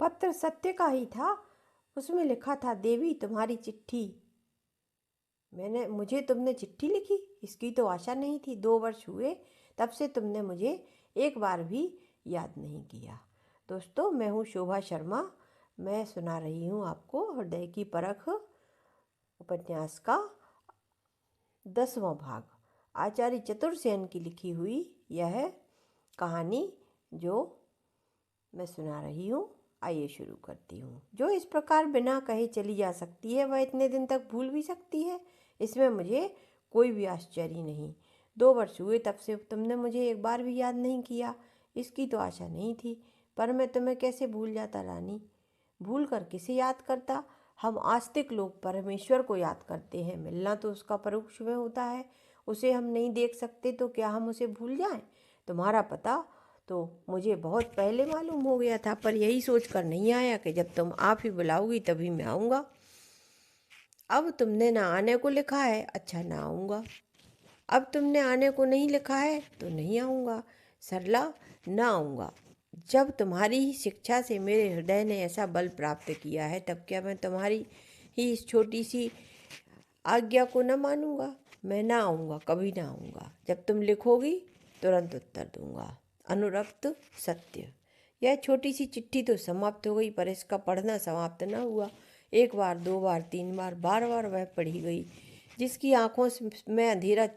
पत्र सत्य का ही था। उसमें लिखा था, देवी तुम्हारी चिट्ठी। मुझे तुमने चिट्ठी लिखी, इसकी तो आशा नहीं थी। 2 वर्ष हुए तब से तुमने मुझे एक बार भी याद नहीं किया। दोस्तों, मैं हूँ शोभा शर्मा। मैं सुना रही हूँ आपको हृदय की परख उपन्यास का 10वां भाग। आचार्य चतुर्सेन की लिखी हुई यह कहानी जो मैं सुना रही हूँ, आइए शुरू करती हूँ। जो इस प्रकार बिना कहे चली जा सकती है, वह इतने दिन तक भूल भी सकती है, इसमें मुझे कोई भी आश्चर्य नहीं। 2 वर्ष हुए तब से तुमने मुझे एक बार भी याद नहीं किया, इसकी तो आशा नहीं थी। पर मैं तुम्हें कैसे भूल जाता रानी। भूल कर किसे याद करता। हम आस्तिक लोग परमेश्वर को याद करते हैं। मिलना तो उसका परोक्ष में होता है, उसे हम नहीं देख सकते, तो क्या हम उसे भूल जाएं। तुम्हारा पता तो मुझे बहुत पहले मालूम हो गया था, पर यही सोच कर नहीं आया कि जब तुम आप ही बुलाओगी तभी मैं आऊँगा। अब तुमने ना आने को लिखा है, अच्छा ना आऊँगा। अब तुमने आने को नहीं लिखा है तो नहीं आऊँगा। सरला, ना आऊँगा। जब तुम्हारी ही शिक्षा से मेरे हृदय ने ऐसा बल प्राप्त किया है, तब क्या मैं तुम्हारी ही इस छोटी सी आज्ञा को न मानूंगा। मैं ना आऊँगा, कभी ना आऊँगा। जब तुम लिखोगी तुरंत उत्तर दूंगा। अनुरक्त सत्य। यह छोटी सी चिट्ठी तो समाप्त हो गई, पर इसका पढ़ना समाप्त न हुआ। 1 बार, 2 बार, 3 बार, बार बार वह पढ़ी गई। जिसकी आंखों में अंधेरा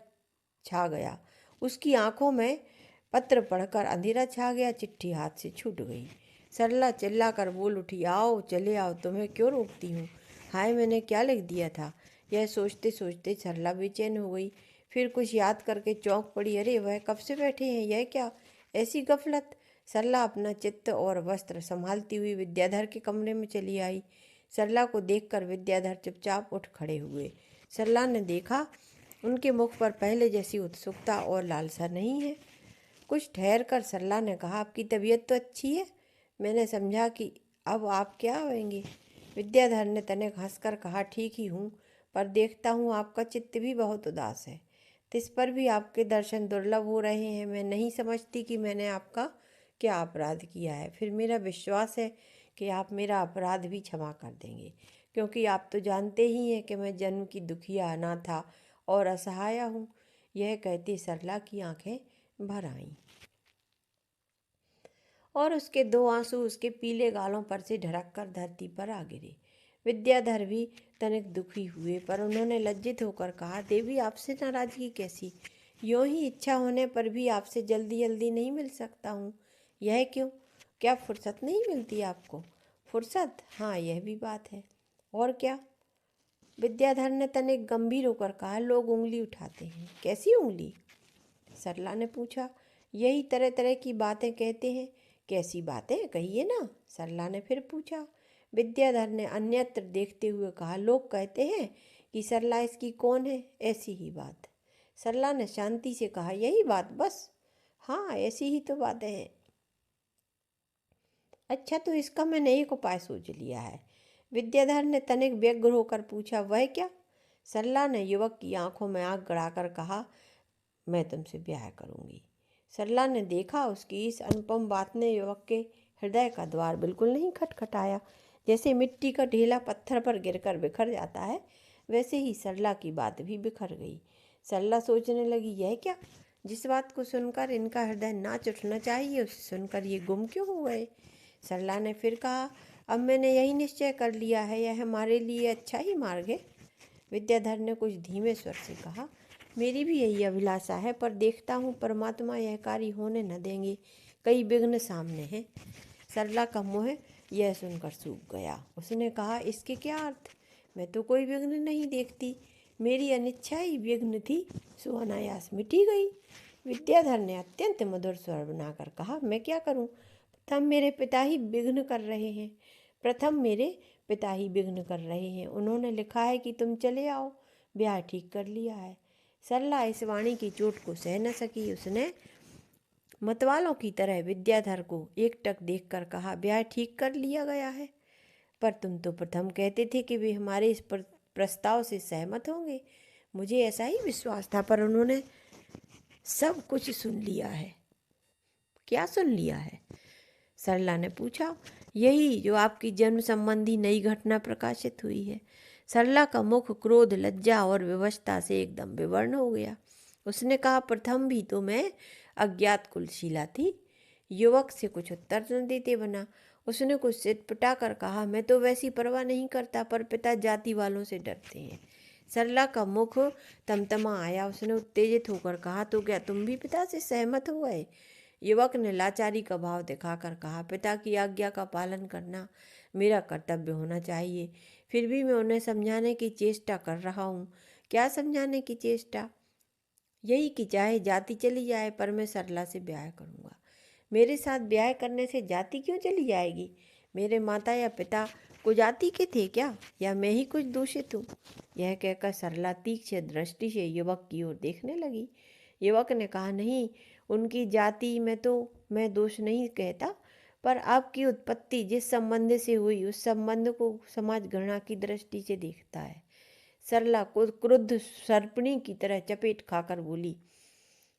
छा गया, उसकी आंखों में पत्र पढ़कर अंधेरा छा गया। चिट्ठी हाथ से छूट गई। सरला चिल्ला कर बोल उठी, आओ, चले आओ, तुम्हें क्यों रोकती हूँ। हाय, मैंने क्या लिख दिया था। यह सोचते सोचते सरला बेचैन हो गई। फिर कुछ याद करके चौंक पड़ी। अरे, वह कब से बैठे हैं, यह क्या ऐसी गफलत। सरला अपना चित्त और वस्त्र संभालती हुई विद्याधर के कमरे में चली आई। सरला को देखकर विद्याधर चुपचाप उठ खड़े हुए। सरला ने देखा, उनके मुख पर पहले जैसी उत्सुकता और लालसा नहीं है। कुछ ठहर कर सरला ने कहा, आपकी तबीयत तो अच्छी है। मैंने समझा कि अब आप क्या आएंगे। विद्याधर ने तनिक हंसकर कहा, ठीक ही हूँ, पर देखता हूँ आपका चित्त भी बहुत उदास है। तिस पर भी आपके दर्शन दुर्लभ हो रहे हैं। मैं नहीं समझती कि मैंने आपका क्या अपराध किया है। फिर मेरा विश्वास है कि आप मेरा अपराध भी क्षमा कर देंगे, क्योंकि आप तो जानते ही हैं कि मैं जन्म की दुखिया, अनाथा और असहाय हूँ। यह कहते सरला की आंखें भर आईं और उसके 2 आंसू उसके पीले गालों पर से ढरक कर धरती पर आ गिरे। विद्याधर भी तनिक दुखी हुए, पर उन्होंने लज्जित होकर कहा, देवी, आपसे नाराजगी कैसी। यूँ ही इच्छा होने पर भी आपसे जल्दी जल्दी नहीं मिल सकता हूँ। यह क्यों, क्या फुर्सत नहीं मिलती आपको। फुर्सत, हाँ, यह भी बात है। और क्या। विद्याधर ने तनिक गंभीर होकर कहा, लोग उंगली उठाते हैं। कैसी उंगली, सरला ने पूछा। यही तरह तरह की बातें कहते हैं। कैसी बातें, कहिए ना, सरला ने फिर पूछा। विद्याधर ने अन्यत्र देखते हुए कहा, लोग कहते हैं कि सरला इसकी कौन है। ऐसी ही बात, सरला ने शांति से कहा। यही बात बस। हाँ, ऐसी ही तो बातें हैं। अच्छा, तो इसका मैंने एक उपाय सोच लिया है। विद्याधर ने तनिक व्यग्र होकर पूछा, वह क्या। सरला ने युवक की आंखों में आंख गड़ाकर कहा, मैं तुमसे ब्याह करूंगी। सरला ने देखा, उसकी इस अनुपम बात ने युवक के हृदय का द्वार बिल्कुल नहीं खटखटाया। जैसे मिट्टी का ढेला पत्थर पर गिरकर बिखर जाता है, वैसे ही सरला की बात भी बिखर गई। सरला सोचने लगी, यह क्या। जिस बात को सुनकर इनका हृदय नाच उठना चाहिए, उसे सुनकर ये गुम क्यों हो गए। सरला ने फिर कहा, अब मैंने यही निश्चय कर लिया है, यह हमारे लिए अच्छा ही मार्ग है। विद्याधर ने कुछ धीमे स्वर से कहा, मेरी भी यही अभिलाषा है, पर देखता हूँ परमात्मा यह कार्य होने न देंगे। कई विघ्न सामने हैं। सरला का मुँह यह सुनकर सूख गया। उसने कहा, इसके क्या अर्थ। मैं तो कोई विघ्न नहीं देखती। मेरी अनिच्छा ही विघ्न थी, सो अनायास मिटी गई। विद्याधर ने अत्यंत मधुर स्वर बनाकर कहा, मैं क्या करूँ। प्रथम मेरे पिता ही विघ्न कर रहे हैं। उन्होंने लिखा है कि तुम चले आओ। ब्याह ठीक कर लिया है। सरला इस वाणी की चोट को सह न सकी। उसने मतवालों की तरह विद्याधर को एकटक देखकर कहा, ब्याह ठीक कर लिया गया है, पर तुम तो प्रथम कहते थे कि वे हमारे इस प्रस्ताव से सहमत होंगे। मुझे ऐसा ही विश्वास था, पर उन्होंने सब कुछ सुन लिया है। क्या सुन लिया है, सरला ने पूछा। यही जो आपकी जन्म संबंधी नई घटना प्रकाशित हुई है। सरला का मुख क्रोध, लज्जा और विवशता से एकदम विवर्ण हो गया। उसने कहा, प्रथम भी तो मैं अज्ञात कुलशीला थी। युवक से कुछ उत्तर न देते बना। उसने कुछ सिर पिटा कर कहा, मैं तो वैसी परवाह नहीं करता, पर पिता जाति वालों से डरते हैं। सरला का मुख तमतमा आया। उसने उत्तेजित होकर कहा, तो क्या तुम भी पिता से सहमत हो गए? युवक ने लाचारी का भाव दिखाकर कहा, पिता की आज्ञा का पालन करना मेरा कर्तव्य होना चाहिए। फिर भी मैं उन्हें समझाने की चेष्टा कर रहा हूँ। क्या समझाने की चेष्टा? यही कि चाहे जाति चली जाए, पर मैं सरला से ब्याह करूँगा। मेरे साथ ब्याह करने से जाति क्यों चली जाएगी? मेरे माता या पिता कुजाति के थे क्या, या मैं ही कुछ दूषित हूँ? यह कहकर सरला तीक्ष्ण दृष्टि से युवक की ओर देखने लगी। युवक ने कहा, नहीं, उनकी जाति में तो मैं दोष नहीं कहता, पर आपकी उत्पत्ति जिस संबंध से हुई उस संबंध को समाज घृणा की दृष्टि से देखता है। सरला को क्रुद्ध सर्पणी की तरह चपेट खाकर बोली,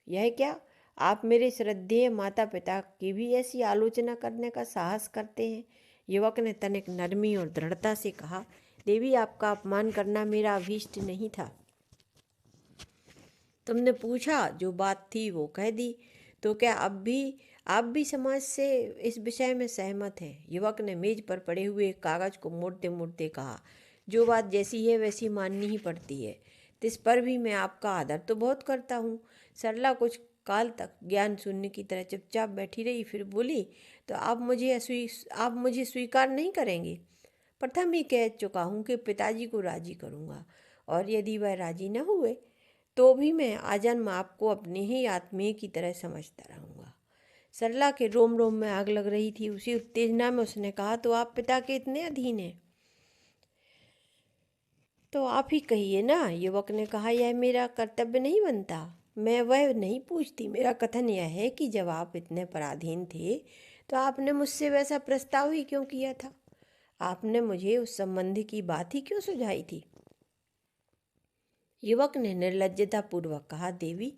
यह क्या? आप मेरे श्रद्धेय माता पिता की भी ऐसी आलोचना करने का साहस करते हैं? युवक ने तनिक नरमी और दृढ़ता से कहा, देवी, आपका अपमान करना मेरा अभीष्ट नहीं था। तुमने पूछा, जो बात थी वो कह दी। तो क्या अब भी आप भी समाज से इस विषय में सहमत हैं? युवक ने मेज पर पड़े हुए कागज को मोड़ते मोड़ते कहा, जो बात जैसी है वैसी माननी ही पड़ती है। तिस पर भी मैं आपका आदर तो बहुत करता हूँ। सरला कुछ काल तक ज्ञान शून्य की तरह चुपचाप बैठी रही, फिर बोली, तो आप मुझे स्वीकार नहीं करेंगे? प्रथम ही कह चुका हूँ कि पिताजी को राजी करूँगा, और यदि वह राजी न हुए तो भी मैं आजन्म आपको अपने ही आत्मीय की तरह समझता रहूँगा। सरला के रोम रोम में आग लग रही थी। उसी उत्तेजना में उसने कहा, तो आप पिता के इतने अधीन हैं? तो आप ही कहिए ना। युवक ने कहा, यह मेरा कर्तव्य नहीं बनता। मैं वह नहीं पूछती। मेरा कथन यह है कि जब आप इतने पराधीन थे तो आपने मुझसे वैसा प्रस्ताव ही क्यों किया था? आपने मुझे उस संबंध की बात ही क्यों सुझाई थी? युवक ने निर्लज्जता पूर्वक कहा, देवी,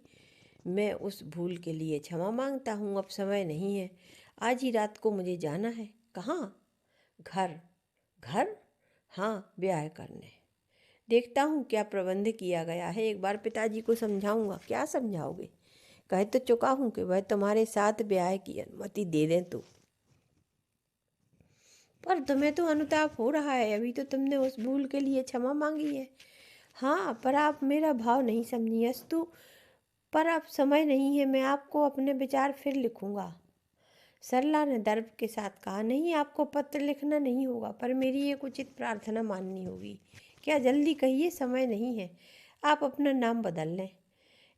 मैं उस भूल के लिए क्षमा मांगता हूँ। अब समय नहीं है। आज ही रात को मुझे जाना है। कहाँ? घर। घर? हाँ, ब्याह करने। देखता हूँ क्या प्रबंध किया गया है। एक बार पिताजी को समझाऊंगा। क्या समझाओगे? कह तो चुका हूँ कि वह तुम्हारे साथ ब्याह की अनुमति दे दें तो। पर तुम्हें तो अनुताप हो रहा है। अभी तो तुमने उस भूल के लिए क्षमा मांगी है। हाँ, पर आप मेरा भाव नहीं समझी। अस्तु, पर अब समय नहीं है। मैं आपको अपने विचार फिर लिखूंगा। सरला ने दर्प के साथ कहा, नहीं, आपको पत्र लिखना नहीं होगा, पर मेरी एक उचित प्रार्थना माननी होगी। क्या? जल्दी कहिए, समय नहीं है। आप अपना नाम बदल लें।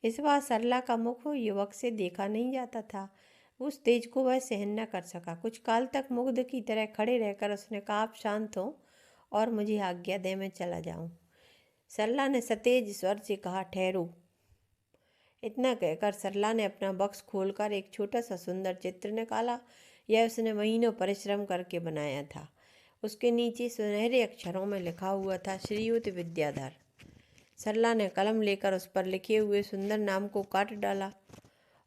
इस बार सरला का मुख युवक से देखा नहीं जाता था। उस तेज को वह सहन न कर सका। कुछ काल तक मुग्ध की तरह खड़े रहकर उसने कहा, आप शांत हो और मुझे आज्ञा दें, मैं चला जाऊं। सरला ने सतेज स्वर से कहा, ठहरो। इतना कहकर सरला ने अपना बक्स खोलकर एक छोटा सा सुंदर चित्र निकाला। यह उसने महीनों परिश्रम करके बनाया था। उसके नीचे सुनहरे अक्षरों में लिखा हुआ था, श्रीयुत विद्याधर। सरला ने कलम लेकर उस पर लिखे हुए सुंदर नाम को काट डाला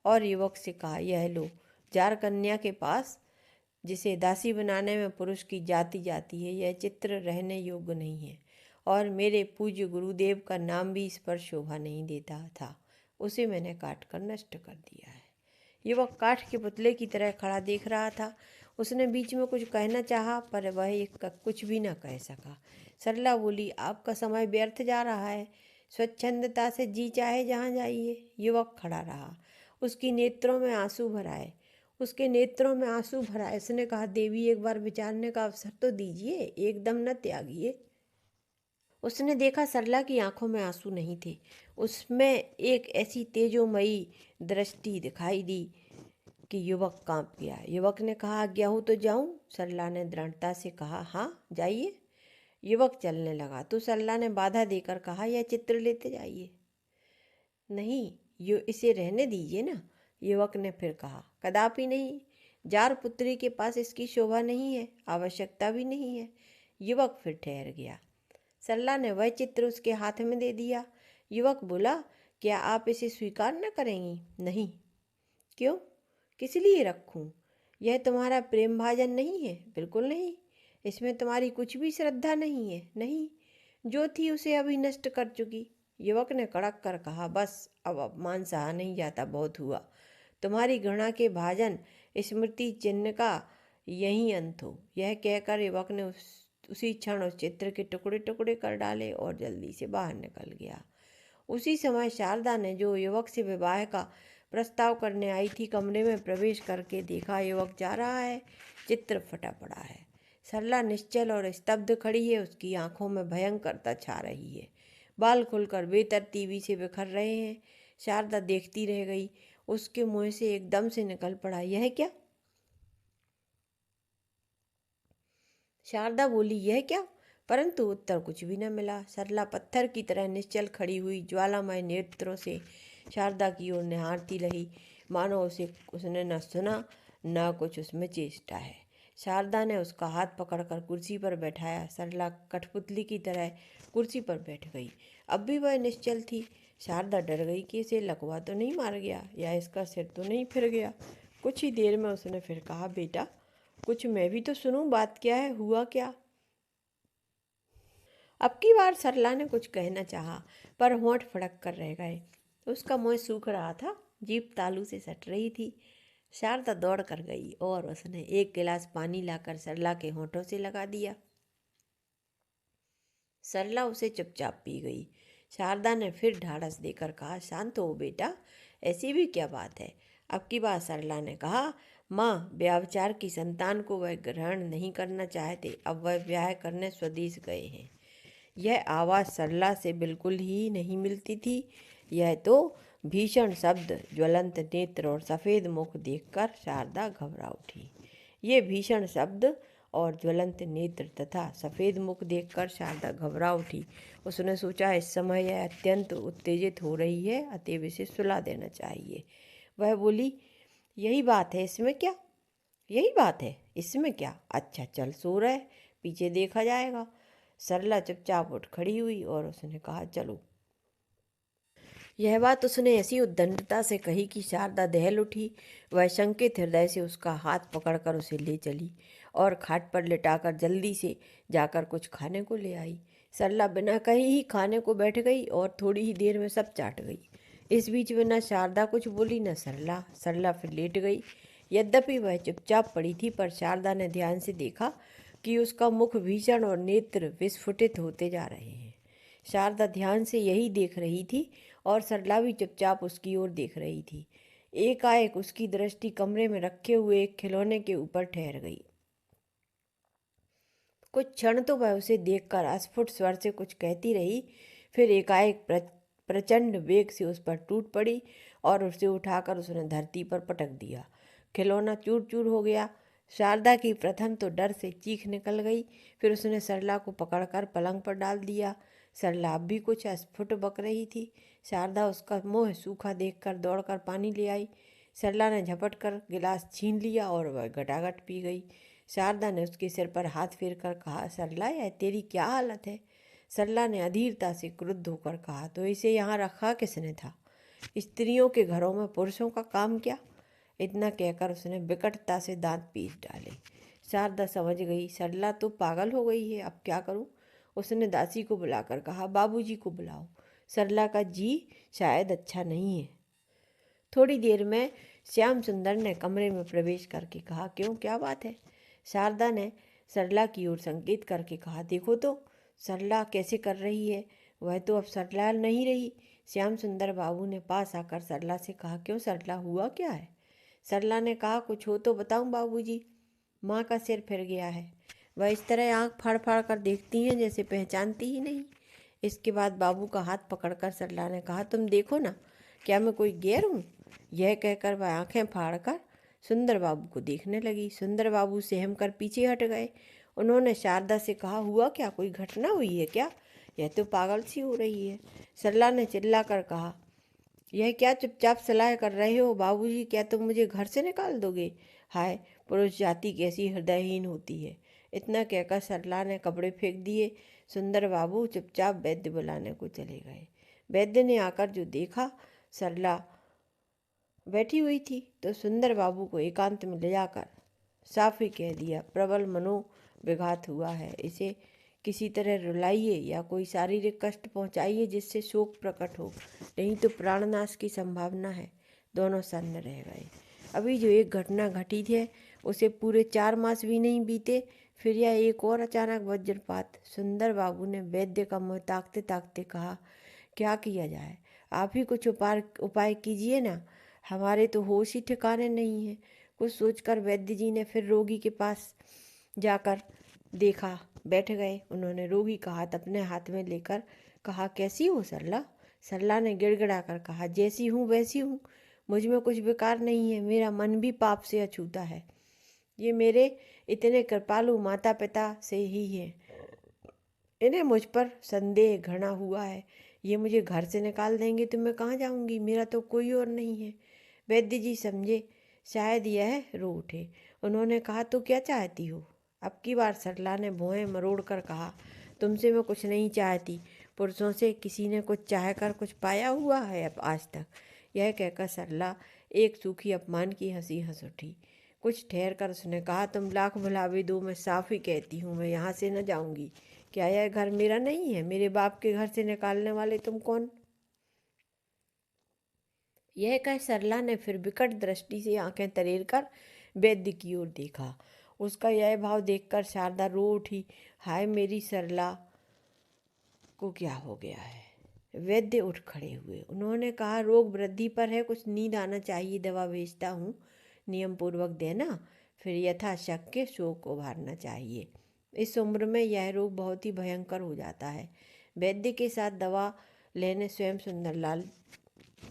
और युवक से कहा, यह लो, जार कन्या के पास, जिसे दासी बनाने में पुरुष की जाति जाती है। यह चित्र रहने योग्य नहीं है, और मेरे पूज्य गुरुदेव का नाम भी इस पर शोभा नहीं देता था। उसे मैंने काट कर नष्ट कर दिया है। युवक काठ के पुतले की तरह खड़ा देख रहा था। उसने बीच में कुछ कहना चाहा, पर वह एक कुछ भी न कह सका। सरला बोली, आपका समय व्यर्थ जा रहा है। स्वच्छंदता से जी चाहे जहाँ जाइए। युवक खड़ा रहा। उसकी नेत्रों में आंसू भराए उसके नेत्रों में आंसू भराए। उसने कहा, देवी, एक बार विचारने का अवसर तो दीजिए, एकदम न त्यागिए। उसने देखा सरला की आंखों में आंसू नहीं थे। उसमें एक ऐसी तेजोमयी दृष्टि दिखाई दी कि युवक कांप गया। युवक ने कहा, आज्ञा हो तो जाऊं? सरला ने दृढ़ता से कहा, हाँ, जाइए। युवक चलने लगा तो सरला ने बाधा देकर कहा, यह चित्र लेते जाइए। नहीं, इसे रहने दीजिए ना। युवक ने फिर कहा, कदापि नहीं। जार पुत्री के पास इसकी शोभा नहीं है, आवश्यकता भी नहीं है। युवक फिर ठहर गया। सरला ने वह चित्र उसके हाथ में दे दिया। युवक बोला, क्या आप इसे स्वीकार न करेंगी? नहीं। क्यों? किस लिए रखूं? यह तुम्हारा प्रेम भाजन नहीं है, बिल्कुल नहीं। इसमें तुम्हारी कुछ भी श्रद्धा नहीं है, नहीं। जो थी उसे अभी नष्ट कर चुकी। युवक ने कड़क कर कहा, बस अब अपमान सहा नहीं जाता, बहुत हुआ। तुम्हारी घृणा के भाजन स्मृति चिन्ह का यही अंत हो। यह कहकर युवक ने उसी क्षण उस चित्र के टुकड़े टुकड़े कर डाले और जल्दी से बाहर निकल गया। उसी समय शारदा ने, जो युवक से विवाह का प्रस्ताव करने आई थी, कमरे में प्रवेश करके देखा युवक जा रहा है। चित्र फटा पड़ा है। सरला निश्चल और स्तब्ध खड़ी है। उसकी आंखों में भयंकरता छा रही है। बाल खुलकर बेतरतीबी से बिखर रहे हैं। शारदा देखती रह गई। उसके मुंह से एकदम से निकल पड़ा, यह क्या? शारदा बोली, यह क्या? परंतु उत्तर कुछ भी न मिला। सरला पत्थर की तरह निश्चल खड़ी हुई ज्वालामय नेत्रों से शारदा की ओर निहारती रही, मानो उसने न सुना, न कुछ उसमें चेष्टा है। शारदा ने उसका हाथ पकड़कर कुर्सी पर बैठाया। सरला कठपुतली की तरह कुर्सी पर बैठ गई। अब भी वह निश्चल थी। शारदा डर गई कि इसे लकवा तो नहीं मार गया, या इसका सिर तो नहीं फिर गया। कुछ ही देर में उसने फिर कहा, बेटा कुछ मैं भी तो सुनूं, बात क्या है, हुआ क्या? अब की बार सरला ने कुछ कहना चाहा, पर होंठ फड़क कर रह गए। उसका मुंह सूख रहा था, जीभ तालू से सट रही थी। शारदा दौड़ कर गई और उसने एक गिलास पानी लाकर सरला के होंठों से लगा दिया। सरला उसे चुपचाप पी गई। शारदा ने फिर ढाढ़स देकर कहा, शांत हो बेटा, ऐसी भी क्या बात है? अब की बार सरला ने कहा, माँ, व्यभिचार की संतान को वह ग्रहण नहीं करना चाहते। अब वह ब्याह करने स्वदेश गए हैं। यह आवाज़ सरला से बिल्कुल ही नहीं मिलती थी। यह तो भीषण शब्द, ज्वलंत नेत्र और सफ़ेद मुख देखकर शारदा घबरा उठी। ये भीषण शब्द और ज्वलंत नेत्र तथा सफ़ेद मुख देखकर शारदा घबरा उठी। उसने सोचा, इस समय यह अत्यंत उत्तेजित हो रही है, अतएव इसे सुला देना चाहिए। वह बोली, यही बात है, इसमें क्या? यही बात है, इसमें क्या? अच्छा चल, सो रहे, पीछे देखा जाएगा। सरला चुपचाप उठ खड़ी हुई और उसने कहा, चलो। यह बात उसने ऐसी उद्दंडता से कही कि शारदा दहल उठी। वह शंकित हृदय से उसका हाथ पकड़कर उसे ले चली और खाट पर लिटाकर जल्दी से जाकर कुछ खाने को ले आई। सरला बिना कही ही खाने को बैठ गई और थोड़ी ही देर में सब चाट गई। इस बीच में न शारदा कुछ बोली, न सरला। सरला फिर लेट गई। यद्यपि वह चुपचाप पड़ी थी, पर शारदा ने ध्यान से देखा कि उसका मुख भीषण और नेत्र विस्फुटित होते जा रहे हैं। शारदा ध्यान से यही देख रही थी और सरला भी चुपचाप उसकी ओर देख रही थी। एकाएक उसकी दृष्टि कमरे में रखे हुए एक खिलौने के ऊपर ठहर गई। कुछ क्षण तो वह उसे देखकर अस्फुट स्वर से कुछ कहती रही, फिर एकाएक प्रचंड वेग से उस पर टूट पड़ी और उसे उठाकर उसने धरती पर पटक दिया। खिलौना चूर चूर हो गया। शारदा की प्रथम तो डर से चीख निकल गई, फिर उसने सरला को पकड़कर पलंग पर डाल दिया। सरला अब भी कुछ अस्फुट बक रही थी। शारदा उसका मुंह सूखा देखकर दौड़कर पानी ले आई। सरला ने झपट कर गिलास छीन लिया और वह घटाघट पी गई। शारदा ने उसके सिर पर हाथ फेर कर कहा, सरला, यह तेरी क्या हालत है? सरला ने अधीरता से क्रुद्ध होकर कहा, तो इसे यहाँ रखा किसने था? स्त्रियों के घरों में पुरुषों का काम क्या? इतना कहकर उसने विकटता से दांत पीस डाले। शारदा समझ गई, सरला तो पागल हो गई है, अब क्या करूं? उसने दासी को बुलाकर कहा, बाबूजी को बुलाओ, सरला का जी शायद अच्छा नहीं है। थोड़ी देर में श्याम सुंदर ने कमरे में प्रवेश करके कहा, क्यों, क्या बात है? शारदा ने सरला की ओर संकेत करके कहा, देखो तो सरला कैसे कर रही है, वह तो अब सरला नहीं रही। श्याम सुंदर बाबू ने पास आकर सरला से कहा, क्यों सरला, हुआ क्या है? सरला ने कहा, कुछ हो तो बताऊं बाबूजी, माँ का सिर फिर गया है। वह इस तरह आंख फाड़ फाड़ कर देखती हैं जैसे पहचानती ही नहीं। इसके बाद बाबू का हाथ पकड़कर सरला ने कहा, तुम देखो ना, क्या मैं कोई गैर हूँ? यह कहकर वह आंखें फाड़कर सुंदर बाबू को देखने लगी। सुंदर बाबू सहम कर पीछे हट गए। उन्होंने शारदा से कहा, हुआ क्या, कोई घटना हुई है क्या? यह तो पागल सी हो रही है। सरला ने चिल्लाकर कहा, यह क्या चुपचाप सलाह कर रहे हो बाबूजी, क्या तुम मुझे घर से निकाल दोगे? हाय, पुरुष जाति कैसी हृदयहीन होती है। इतना कहकर सरला ने कपड़े फेंक दिए। सुंदर बाबू चुपचाप वैद्य बुलाने को चले गए। वैद्य ने आकर जो देखा, सरला बैठी हुई थी, तो सुंदर बाबू को एकांत में ले जाकर साफ ही कह दिया, प्रबल मनोविघात हुआ है। इसे किसी तरह रुलाइए या कोई शारीरिक कष्ट पहुंचाइए जिससे शोक प्रकट हो, नहीं तो प्राणनाश की संभावना है। दोनों सन्न रह गए। अभी जो एक घटना घटी थी उसे पूरे 4 मास भी नहीं बीते, फिर यह एक और अचानक वज्रपात। सुंदर बाबू ने वैद्य का मुँह ताकते ताकते कहा, क्या किया जाए? आप ही कुछ उपाय कीजिए ना, हमारे तो होश ही ठिकाने नहीं है। कुछ सोचकर वैद्य जी ने फिर रोगी के पास जाकर देखा। बैठ गए। उन्होंने रोगी का हाथ अपने हाथ में लेकर कहा, कैसी हो सरला? सरला ने गिड़गिड़ा कर कहा, जैसी हूँ वैसी हूँ, मुझ में कुछ विकार नहीं है, मेरा मन भी पाप से अछूता है। ये मेरे इतने कृपालु माता पिता से ही है, इन्हें मुझ पर संदेह घृणा हुआ है। ये मुझे घर से निकाल देंगे तो मैं कहाँ जाऊंगी? मेरा तो कोई और नहीं है। वैद्य जी समझे शायद यह रो उठे। उन्होंने कहा, तो क्या चाहती हो? अब की बार सरला ने भौहें मरोड़ कर कहा, तुमसे मैं कुछ नहीं चाहती। पुरुषों से किसी ने कुछ चाह कर कुछ पाया हुआ है अब आज तक? यह कहकर सरला एक सूखी अपमान की हंसी हंस उठी। कुछ ठहर कर उसने कहा, तुम लाख भुलावे दो, मैं साफ ही कहती हूँ, मैं यहाँ से न जाऊँगी। क्या यह घर मेरा नहीं है? मेरे बाप के घर से निकालने वाले तुम कौन? यह कह सरला ने फिर विकट दृष्टि से आंखें तरेर कर वैद्य की ओर देखा। उसका यह भाव देखकर शारदा रो उठी। हाय मेरी सरला को क्या हो गया है? वैद्य उठ खड़े हुए। उन्होंने कहा, रोग वृद्धि पर है, कुछ नींद आना चाहिए, दवा भेजता हूँ, नियम पूर्वक देना, फिर यथाशक्य शोक उभारना चाहिए। इस उम्र में यह रोग बहुत ही भयंकर हो जाता है। वैद्य के साथ दवा लेने स्वयं सुंदरलाल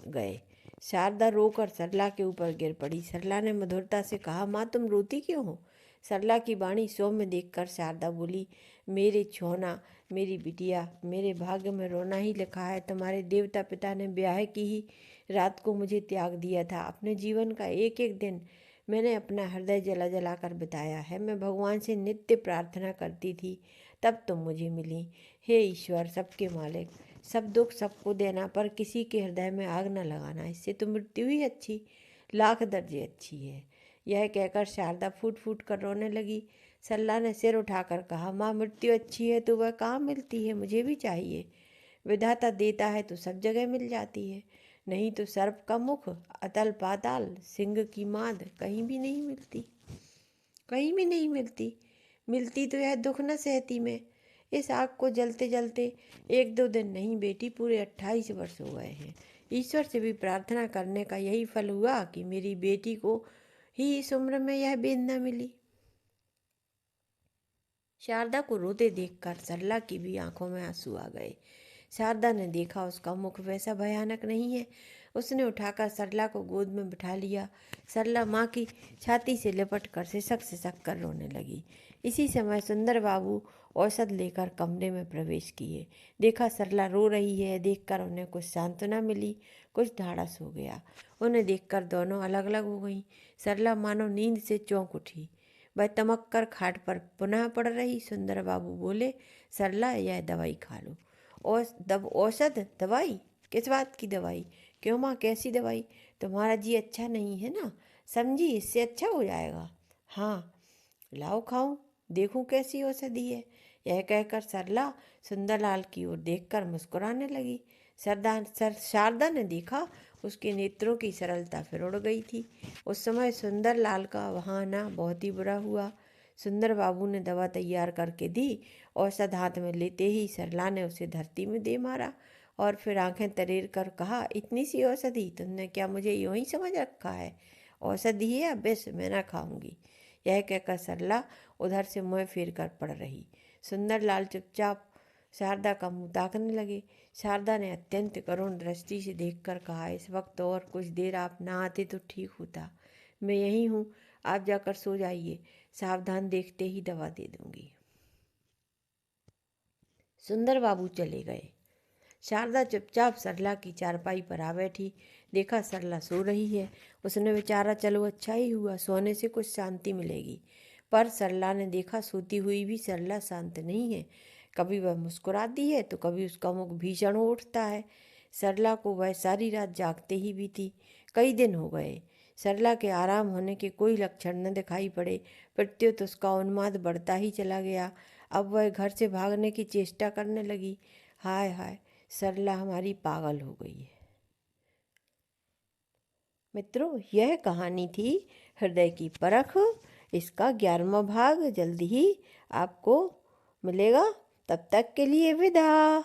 गए। शारदा रोकर सरला के ऊपर गिर पड़ी। सरला ने मधुरता से कहा, माँ तुम रोती क्यों हो? सरला की वाणी सौम्य देखकर शारदा बोली, मेरे छोना, मेरी बिटिया, मेरे भाग्य में रोना ही लिखा है। तुम्हारे देवता पिता ने ब्याह की ही रात को मुझे त्याग दिया था। अपने जीवन का एक एक दिन मैंने अपना हृदय जला जला कर बिताया है। मैं भगवान से नित्य प्रार्थना करती थी, तब तुम मुझे मिली। हे ईश्वर, सबके मालिक, सब दुख सबको देना, पर किसी के हृदय में आग न लगाना, इससे तो मृत्यु ही अच्छी, लाख दर्जे अच्छी है। यह कहकर शारदा फूट फूट कर रोने लगी। सरला ने सिर उठाकर कहा, माँ मृत्यु अच्छी है तो वह कहाँ मिलती है? मुझे भी चाहिए। विधाता देता है तो सब जगह मिल जाती है, नहीं तो सर्प का मुख, अतल पाताल, सिंह की माद कहीं भी नहीं मिलती। कहीं भी नहीं मिलती। मिलती तो यह दुख न सहती मैं। इस आग को जलते जलते 1-2 दिन नहीं बेटी, पूरे 28 वर्ष हो गए हैं। ईश्वर से भी प्रार्थना करने का यही फल हुआ कि मेरी बेटी को ही इस उम्र में यह वेदना मिली। शारदा को रोते देखकर सरला की भी आंखों में आंसू आ गए। शारदा ने देखा उसका मुख वैसा भयानक नहीं है। उसने उठाकर सरला को गोद में बिठा लिया। सरला माँ की छाती से लिपट कर सिसक कर रोने लगी। इसी समय सुंदर बाबू औषध लेकर कमरे में प्रवेश किए। देखा सरला रो रही है। देखकर उन्हें कुछ सांत्वना मिली, कुछ ढाढ़स हो गया। उन्हें देखकर दोनों अलग अलग हो गईं। सरला मानो नींद से चौंक उठी। वह तमक कर खाट पर पुनः पड़ रही। सुंदर बाबू बोले, सरला यह दवाई खा लो। औषध? दवाई? किस बात की दवाई? क्यों माँ, कैसी दवाई? तुम्हारा जी अच्छा नहीं है ना, समझी, इससे अच्छा हो जाएगा। हाँ, लाओ खाऊं, देखूं कैसी औषधि है। यह कहकर सरला सुंदरलाल की ओर देखकर मुस्कुराने लगी। शारदा ने देखा उसके नेत्रों की सरलता फिर उड़ गई थी। उस समय सुंदरलाल का वहाँ आना बहुत ही बुरा हुआ। सुंदर बाबू ने दवा तैयार करके दी। औषध हाथ में लेते ही सरला ने उसे धरती में दे मारा और फिर आंखें तरेर कर कहा, इतनी सी औषधि? तुमने क्या मुझे यूं ही समझ रखा है? औषधि है या विष? मैं ना खाऊंगी। यह कहकर सरला उधर से मुँह फेर कर पड़ रही। सुंदरलाल चुपचाप शारदा का मुंह ताकने लगे। शारदा ने अत्यंत करुण दृष्टि से देखकर कहा, इस वक्त और कुछ देर आप ना आते तो ठीक होता। मैं यहीं हूँ, आप जाकर सो जाइए, सावधान देखते ही दवा दे दूंगी। सुंदर बाबू चले गए। शारदा चुपचाप सरला की चारपाई पर आ बैठी। देखा सरला सो रही है। उसने विचारा, चलो अच्छा ही हुआ, सोने से कुछ शांति मिलेगी। पर सरला ने देखा सोती हुई भी सरला शांत नहीं है। कभी वह मुस्कुराती है तो कभी उसका मुख भीषण हो उठता है। सरला को वह सारी रात जागते ही भी थी। कई दिन हो गए। सरला के आराम होने के कोई लक्षण न दिखाई पड़े। प्रत्युत उसका उन्माद बढ़ता ही चला गया। अब वह घर से भागने की चेष्टा करने लगी। हाय हाय, सरला हमारी पागल हो गई है। मित्रों, यह कहानी थी हृदय की परख। इसका 11वां भाग जल्दी ही आपको मिलेगा। तब तक के लिए विदा।